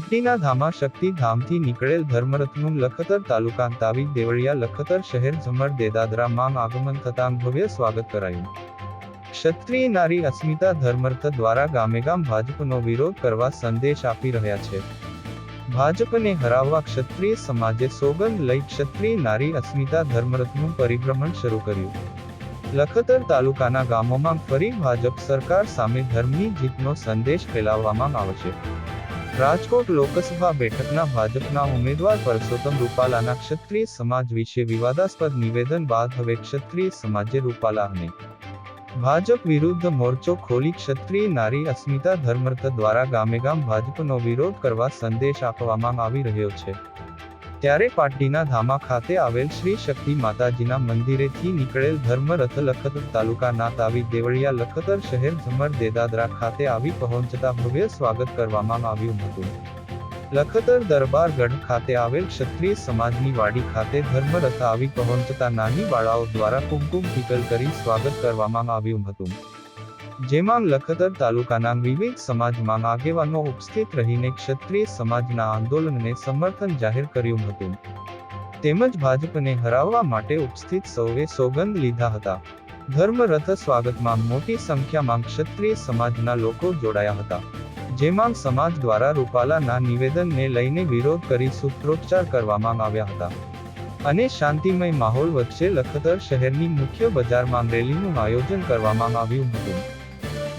પાટડીના ધામા શક્તિ ધામથી નીકળેલ ધર્મરથનું લખતર તાલુકા તાવી દેવળિયા લખતર શહેર ઝમર દેદાદરા માં આગમન થતાં ભવ્ય સ્વાગત કરાયું. ક્ષત્રિય નારી અસ્મિતા ધર્મરથ દ્વારા ગામેગામ ભાજપનો વિરોધ કરવા સંદેશ આપી રહ્યા છે. ભાજપને હરાવવા ક્ષત્રિય સમાજે સોગંદ લઈ ક્ષત્રિય નારી અસ્મિતા ધર્મરથનું પરિભ્રમણ શરૂ કર્યું. લખતર તાલુકાના ગામોમાં ફરી ભાજપ સરકાર સામે ધર્મની જીતનો સંદેશ ફેલાવવામાં આવશે. રાજકોટ લોકસભા બેઠકના ભાજપના ઉમેદવાર પરસોત્તમ રૂપાલાના ક્ષત્રિય સમાજ વિશે વિવાદાસ્પદ નિવેદન બાદ હવે ક્ષત્રિય સમાજે રૂપાલા અને ભાજપ વિરુદ્ધ મોરચો ખોલી ક્ષત્રિય નારી અસ્મિતા ધર્મરથ દ્વારા ગામેગામ ભાજપનો વિરોધ કરવા સંદેશ આપવામાં આવી રહ્યો છે. ત્યારે પાટડીના ધામા ખાતે આવેલ શ્રી શક્તિ માતાજીના મંદિરેથી નીકળેલ ધર્મરથ લખતર તાલુકાના તાવી દેવળિયા લખતર શહેર ઝમર દેદાદરા ખાતે આવી પહોંચતા ભવ્ય સ્વાગત કરવામાં આવ્યું હતું. લખતર દરબારગઢ ખાતે આવેલ ક્ષત્રિય સમાજની વાડી ખાતે ધર્મરથ આવી પહોંચતા નાની બાળાઓ દ્વારા કુમકુમ ટીકલ કરી સ્વાગત કરવામાં આવ્યું હતું. જેમાં લખતર તાલુકાના વિવિધ સમાજમાં આગેવાનો ઉપસ્થિત રહીને ક્ષત્રિય સમાજના આંદોલનને સમર્થન જાહેર કર્યું હતું. તેમજ ભાજપને હરાવવા માટે ઉપસ્થિત સૌએ સોગંદ લીધા હતા. ધર્મરથ સ્વાગતમાં મોટી સંખ્યામાં ક્ષત્રિય સમાજના લોકો જોડાયા હતા. જેમાં સમાજ દ્વારા રૂપાલાના નિવેદનને લઈને વિરોધ કરી સૂત્રોચ્ચાર કરવામાં આવ્યા હતા. અને શાંતિમય માહોલ વચ્ચે લખતર શહેરની મુખ્ય બજારમાં રેલીનું આયોજન કરવામાં આવ્યું હતું.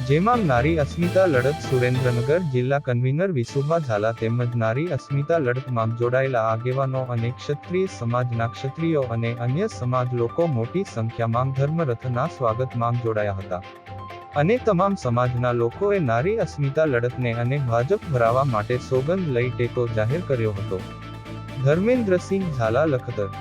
જેમાં નારી અસ્મિતા લડત સુરેન્દ્રનગર જિલ્લા કન્વીનર વિસુભા ઝાલા તેમજ નારી અસ્મિતા લડતમાં જોડાયેલા આગેવાનો અને ક્ષત્રિય સમાજના ક્ષત્રિયો અને અન્ય સમાજ લોકો મોટી સંખ્યામાં ધર્મરથના સ્વાગતમાં જોડાયા હતા. અને તમામ સમાજના લોકોએ નારી અસ્મિતા લડતને અને ભાજપ હરાવવા માટે સોગંદ લઈ ટેકો જાહેર કર્યો હતો. ધર્મેન્દ્રસિંહ ઝાલા, લખતર.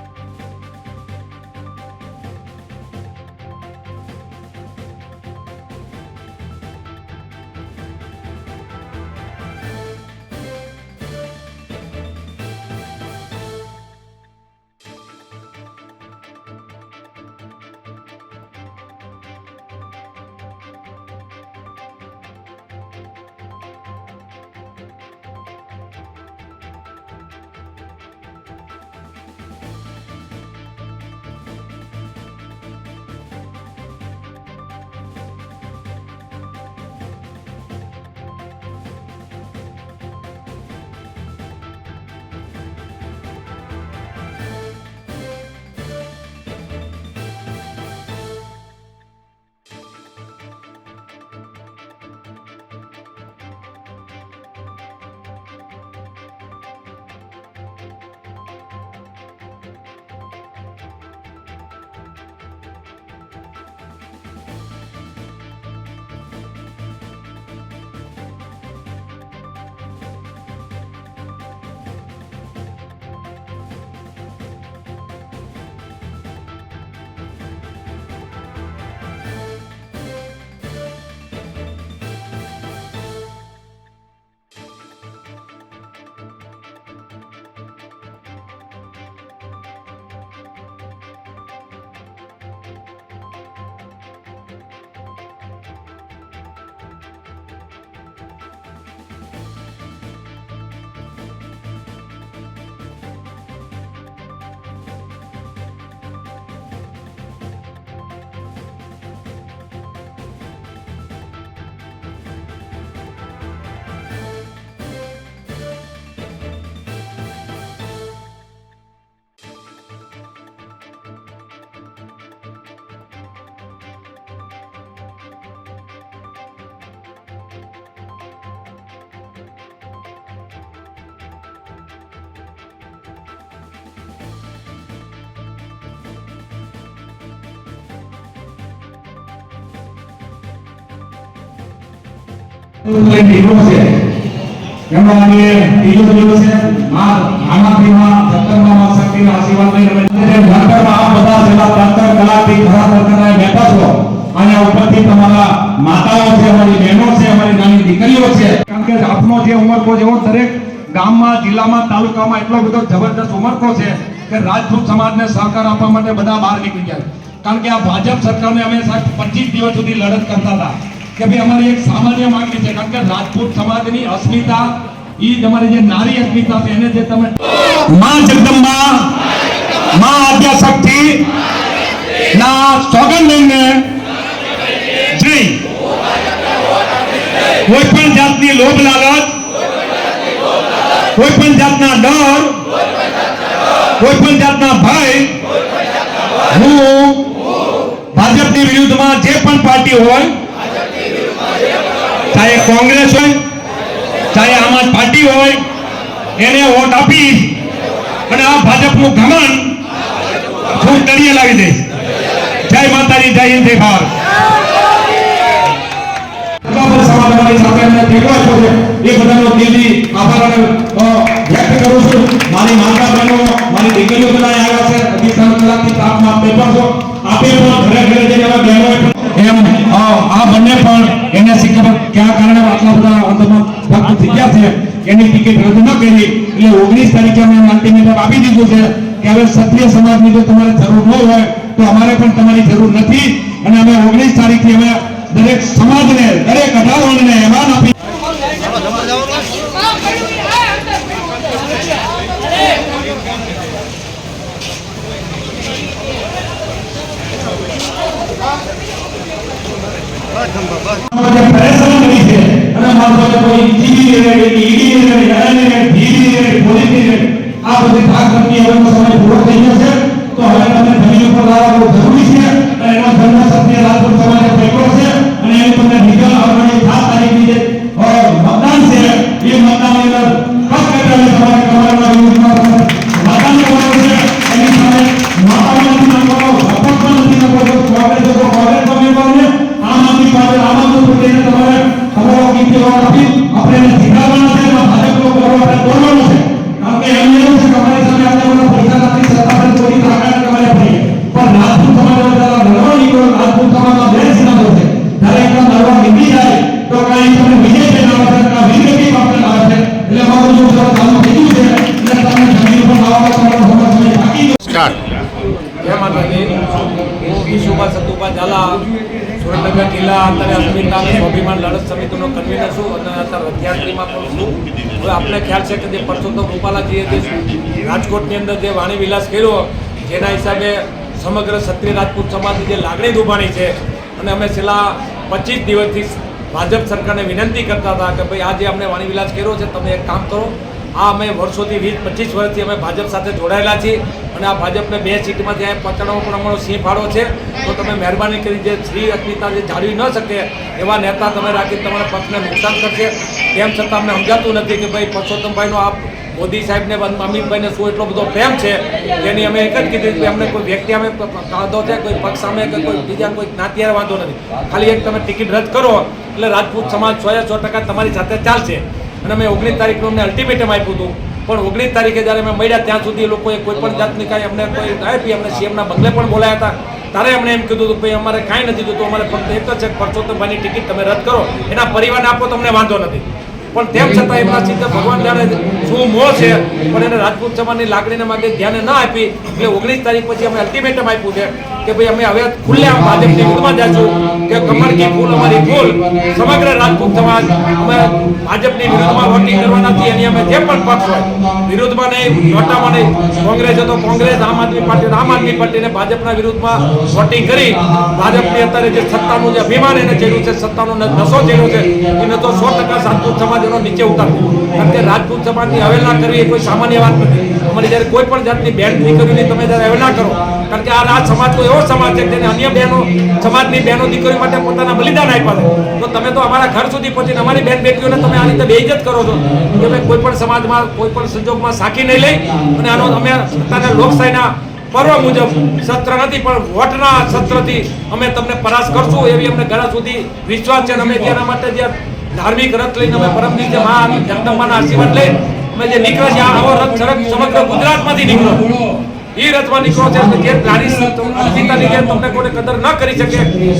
જિલ્લામાં તાલુકામાં એટલો બધો જબરદસ્ત ઉમરકો છે કે રાજપૂત સમાજને સહકાર આપવા માટે બધા બહાર નીકળી ગયા. કારણ કે આ ભાજપ સરકારને અમે 25 દિવસ સુધી લડત કરતા હતા કે ભાઈ અમારી એક સામાન્ય માંગણી છે, કારણ કે રાજપૂત સમાજની અસ્મિતા ઈ તમારી જે નારી અસ્મિતા છે એને જે તમે માં જગદંબા માં આદ્યાશક્તિ ના સોગંદ લઈને જઈ કોઈ પણ જાતની લોભ લાલચ, કોઈ પણ જાતના ડર, કોઈ પણ જાતના ભય હું ભાજપની વિરુદ્ધમાં જે પણ પાર્ટી હોય, ચાહે કોંગ્રેસ હોય, ચાહે આમ આદમી પાર્ટી હોય, એને વોટ આપીશ અને આ ભાજપનું ઘમંડ હું તળિયે લાવી દઈશ. જય માતાજી, જય હિન્દ, જય ભારત. સમાજની સાથે અમને ટેકો આપ્યો છે એ બધાનો દિલથી આભાર વ્યક્ત કરું છું. મારી માતા બહેનો, મારી દીકરીઓ બધા આવ્યા છે. હજી 3 કલાકથી તાપમાં પેપર છો. આપે પણ ઘરે ઘરે જઈને હવે બહેનો એમ આ બંને પણ એને શીખવા કયા કારણે આટલા બધા અંતમાં ભક્ત થઈ ગયા છે એની ટિકિટ રદ ન કરી એટલે 19 તારીખે અમે અલ્ટિમેટમ આપી દીધું છે કે હવે ક્ષત્રિય સમાજની જો તમારે જરૂર ન હોય તો અમારે પણ તમારી જરૂર નથી અને અમે 19 તારીખથી અમે દરેક સમાજને, દરેક અઢારણને એવાન આપી પરેશાન કરી છે અને માત્ર કોઈ જીબી રે, ઈડી રે, એનઆઈ રે, ભીડી રે, પોલીસ રે આ બધી ભાગ કરતી હવે સમય પૂરો થઈ ગયો છે. તો હવે તમને જમીન ઉપર લાવવા બહુ જરૂરી છે અને એનો ધર્મ ક્ષત્રિય રાજપૂત સમાજે પેપર છે અને એની તમને લીગલ આવવાની 7 તારીખની જે મતદાન છે એ મતદાનની અંદર પક્ષ તમારે તમારા વિરુદ્ધમાં મતદાન કરવાનું છે. એની સામે માતાનો નથી નાખવાનો, અપક્ષ નથી નાખવાનો, કોંગ્રેસ તો કોંગ્રેસ ઉમેદવારને, આમ આદમી પાર્ટી આમ આદમી પાર્ટીને તમારે તમારો કિંમતી વોટ આપી આપણે એને જીતાડવાના છે અને ભાજપનો ગૌરવ આપણે તોડવાનો છે. કારણ કે એમ એવું છે કે અમારી સામે આપણે પૈસા નથી, સત્તા પર કોઈ તાકાત તમારે પડી પણ રાજપૂત સમાજ લડવા નીકળો, રાજપૂત સમાજમાં 2 સિદ્ધાંતો છે. જ્યારે એકદમ લડવા નીકળી જાય તો કઈ તમને વિજય છે ના આવે છે, વિજય આપણે આવે છે. એટલે અમારું જો ચાલુ થઈ ગયું છે એટલે તમને જમીન પર લાવવા તમારો સમય બાકી જય માતાજી. હું ઈશુભા સતુભા ઝાલા, સુરેન્દ્રનગર જિલ્લા અત્યારે અસ્મિતા અને સ્વાભિમાન લડત સમિતિનો કન્વીનર છું અને અત્યારે રથયાત્રીમાં પણ છું. હવે આપણે ખ્યાલ છે કે જે પરસોત્તમ રૂપાલાજીએ જે રાજકોટની અંદર જે વાણી વિલાસ કર્યો જેના હિસાબે સમગ્ર ક્ષત્રિય રાજપૂત સમાજની જે લાગણી દુભાણી છે અને અમે છેલ્લા 25 દિવસથી ભાજપ સરકારને વિનંતી કરતા હતા કે ભાઈ આ જે અમને વાણી વિલાસ કર્યો છે તમે એક કામ કરો, આ અમે વર્ષોથી 20-25 વર્ષથી અમે ભાજપ સાથે જોડાયેલા છીએ અને આ ભાજપને 2 સીટમાં ત્યાં પકડવામાં પણ અમારો સિંહ ફાળો છે. તો તમે મહેરબાની કરી જે શ્રી અસ્મિતા જે જાળવી ન શકે એવા નેતા તમે રાખી તમારા પક્ષને નુકસાન કરશે. તેમ છતાં અમને સમજાતું નથી કે ભાઈ પરસોત્તમભાઈનો આ મોદી સાહેબને અમિતભાઈને શું એટલો બધો પ્રેમ છે જેની અમે એક જ કીધી કે અમને કોઈ વ્યક્તિ અમે કાંધો છે, કોઈ પક્ષ સામે કે કોઈ બીજા કોઈ જ્ઞાતિયારે વાંધો નથી. ખાલી એક તમે ટિકિટ રદ કરો એટલે રાજપૂત સમાજ 100% તમારી સાથે ચાલશે. અને અમે 19 તારીખનું અમને અલ્ટિમેટમ આપ્યું હતું પણ 19 તારીખે જ્યારે અમે મળ્યા ત્યાં સુધી એ લોકોએ કોઈ પણ જાતની કાંઈ અમને કોઈ આપી. અમને સીએમના બંગલે પણ બોલાયા હતા ત્યારે અમને એમ કીધું હતું ભાઈ અમારે કાંઈ નથી જોતું, અમારે ફક્ત એક જ છે પરસોત્તમભાઈની ટિકિટ તમે રદ કરો, એના પરિવારને આપો, તમને વાંધો નથી. પણ તેમ છતાં એમના ચિત્ત ભગવાન જાણે શું મોહ છે પણ એને રાજપૂત સમાજની લાગણીને માટે ધ્યાને ના આપી એટલે 19 તારીખ પછી અમે અલ્ટિમેટમ આપ્યું છે કે ભાઈ અમે હવે ખુલ્લેઆમ ભાજપની વિરુદ્ધમાં જઈશું કે કમર કી ફૂલ અમારી ફૂલ સમગ્ર રાજપૂત સમાજ અમે ભાજપની વિરુદ્ધમાં વોટિંગ કરવાના છીએ. એની અમે જે પણ પક્ષ હોય વિરુદ્ધમાં નહીં, નોટામાં નહીં, કોંગ્રેસ હતો કોંગ્રેસ, આમ આદમી પાર્ટીને ભાજપના વિરુદ્ધમાં વોટિંગ કરી ભાજપની અત્યારે જે સત્તાનું જે અભિમાન એને ચડ્યું છે, સત્તાનો નશો ચડ્યો છે એને તો 100% રાજપૂત સમાજ એનો નીચે ઉતારવો. કારણ કે રાજપૂત સમાજની અવહેલના કરવી એ કોઈ સામાન્ય વાત નથી. અમારી જ્યારે કોઈ પણ જાતની બેન દીકરીની તમે જ્યારે અવહેલના કરો, કારણ કે આ રાજ સમાજ તો એવો સમાજ છે જેને અન્ય બહેનો સમાજની બહેનો દીકરીઓ માટે પોતાના બલિદાન આપ્યા છે. તો તમે તો અમારા ઘર સુધી પહોંચીને અમારી બેન બેટીઓને તમે આ રીતે બેઇજ્જત કરો છો કે ભાઈ કોઈ પણ સમાજમાં કોઈ પણ સંજોગમાં સાખી નહીં લઈ અને આનો અમે સત્તાના લોકશાહીના પર્વ મુજબ સત્ર નથી પણ વોટના સત્રથી અમે તમને પરાસ્ત કરશું એવી અમને ઘણા સુધી વિશ્વાસ છે. અમે તેના માટે જે ધાર્મિક રથ લઈને અમે પરમ દિવસે મા જગદંબાના આશીર્વાદ લઈ અમે જે નીકળે છે આવો રથ સમગ્ર ગુજરાતમાંથી નીકળ્યો એ રથમાં નીકળો છે જે નારી અસ્મિતાની જે તમને કોઈ કદર ન કરી શકે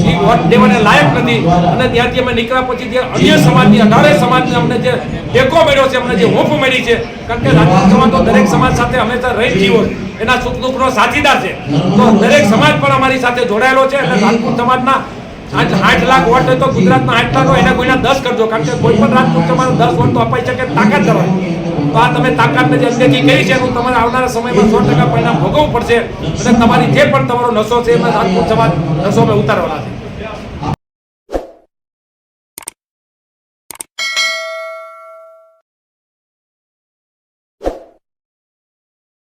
એ વોટ દેવાને લાયક નથી. અને ત્યાંથી અમે નીકળ્યા પછી જે અન્ય સમાજની 18 સમાજને અમને જે ટેકો મળ્યો છે, અમને જે હૂંફ મળી છે, કારણ કે રાજપૂત સમાજ તો દરેક સમાજ સાથે હંમેશા રહી જીવો એના સુખ દુઃખનો સાથીદાર છે. તો દરેક સમાજ પણ અમારી સાથે જોડાયેલો છે અને રાજપૂત સમાજના આઠ લાખ વોટ હોય તો ગુજરાતના 8 લાખ હોય એના કોઈના 10 કરજો, કારણ કે કોઈ પણ રાજપૂત સમાજ 10 વોટ તો અપાઈ શકે તાકાત ધરાવે. તો આ તમે તાકાતને જે અનદેખી કરી છે એનું તમારે આવનારા સમયમાં 100% પરિણામ ભોગવવું પડશે અને તમારી જે પણ તમારો નશો છે એમાં રાજપૂત સમાજ નશોમાં ઉતારવાના છે.